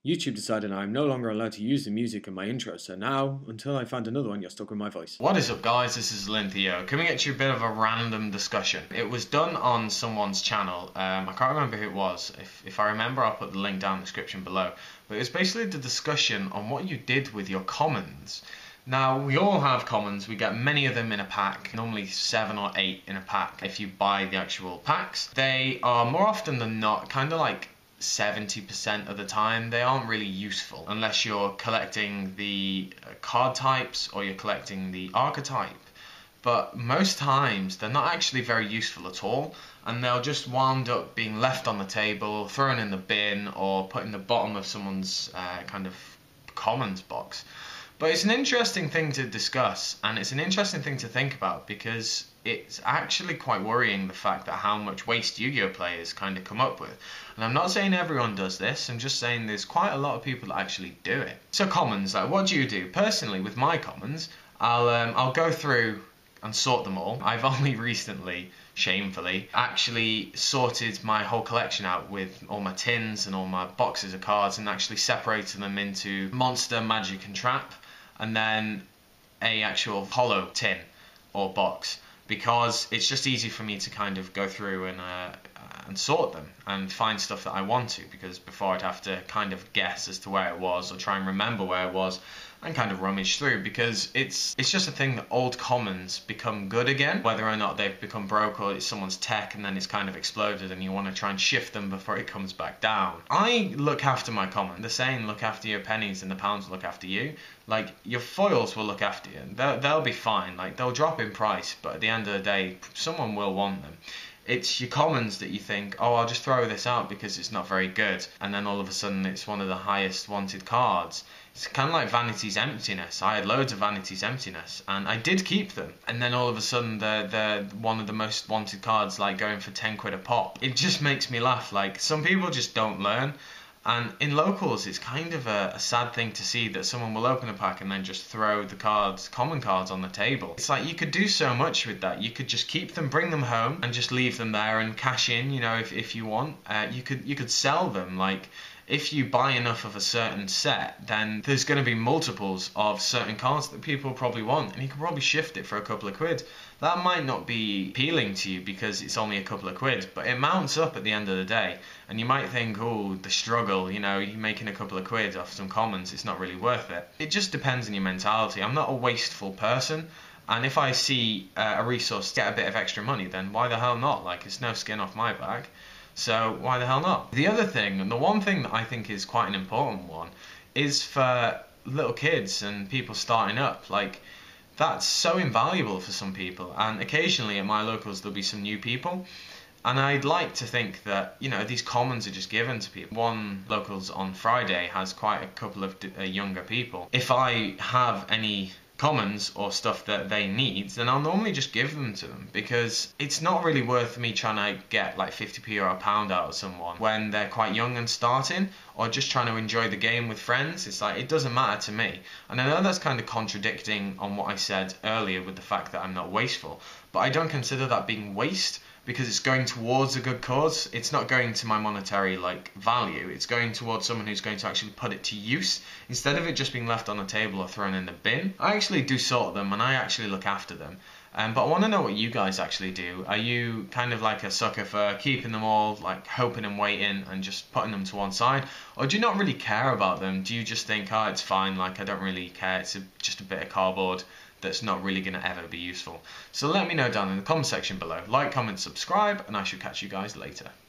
YouTube decided I'm no longer allowed to use the music in my intro, so now, until I find another one, you're stuck with my voice. What is up, guys? This is Lintheo, coming at you a bit of a random discussion. It was done on someone's channel. I can't remember who it was. If I remember, I'll put the link down in the description below. But it was basically the discussion on what you did with your commons. Now, we all have commons. We get many of them in a pack, normally 7 or 8 in a pack if you buy the actual packs. They are more often than not kind of like 70% of the time they aren't really useful unless you're collecting the card types or you're collecting the archetype. But most times they're not actually very useful at all, and they'll just wind up being left on the table, thrown in the bin, or put in the bottom of someone's kind of commons box. But it's an interesting thing to discuss, and it's an interesting thing to think about, because it's actually quite worrying, the fact that how much waste Yu-Gi-Oh players kind of come up with. And I'm not saying everyone does this, I'm just saying there's quite a lot of people that actually do it. So commons, like, what do you do? Personally, with my commons, I'll go through and sort them all. I've only recently, shamefully, actually sorted my whole collection out with all my tins and all my boxes of cards, and actually separated them into monster, magic and trap, and then a actual hollow tin or box, because it's just easy for me to kind of go through and sort them and find stuff that I want to, because before I'd have to kind of guess as to where it was or try and remember where it was and kind of rummage through, because it's just a thing that old commons become good again, whether or not they've become broke or it's someone's tech and then it's kind of exploded and you want to try and shift them before it comes back down. I look after my common. The saying, look after your pennies and the pounds will look after you. Like, your foils will look after you. They'll be fine. Like, they'll drop in price, but at the end of the day, someone will want them. It's your commons that you think, oh, I'll just throw this out because it's not very good, and then all of a sudden it's one of the highest wanted cards. It's kind of like Vanity's Emptiness. I had loads of Vanity's Emptiness, and I did keep them, and then all of a sudden they're one of the most wanted cards, like going for 10 quid a pop. It just makes me laugh. Like, some people just don't learn. And in locals, it's kind of a sad thing to see that someone will open a pack and then just throw the cards, common cards, on the table. It's like, you could do so much with that. You could just keep them, bring them home, and just leave them there and cash in, you know, if you want. You could sell them. Like, if you buy enough of a certain set, then there's going to be multiples of certain cards that people probably want, and you can probably shift it for a couple of quid. That might not be appealing to you because it's only a couple of quid, but it mounts up at the end of the day, and you might think, oh, the struggle, you know, you're making a couple of quid off some commons, it's not really worth it. It just depends on your mentality. I'm not a wasteful person, and if I see a resource get a bit of extra money, then why the hell not? Like, it's no skin off my back. So why the hell not? The other thing, and the one thing that I think is quite an important one, is for little kids and people starting up. Like, that's so invaluable for some people, and occasionally at my locals there'll be some new people, and I'd like to think that, you know, these commons are just given to people. One locals on Friday has quite a couple of younger people. If I have any commons or stuff that they need, then I'll normally just give them to them, because it's not really worth me trying to get like 50p or a pound out of someone when they're quite young and starting, or just trying to enjoy the game with friends. It's like, it doesn't matter to me. And I know that's kind of contradicting on what I said earlier with the fact that I'm not wasteful, but I don't consider that being waste, because it's going towards a good cause. It's not going to my monetary like value. It's going towards someone who's going to actually put it to use, instead of it just being left on the table or thrown in the bin. I actually do sort them, and I actually look after them. But I want to know what you guys actually do. Are you kind of like a sucker for keeping them all, like hoping and waiting and just putting them to one side? Or do you not really care about them? Do you just think, oh, it's fine, like I don't really care, it's just a bit of cardboard that's not really going to ever be useful? So let me know down in the comment section below. Like, comment, subscribe, and I shall catch you guys later.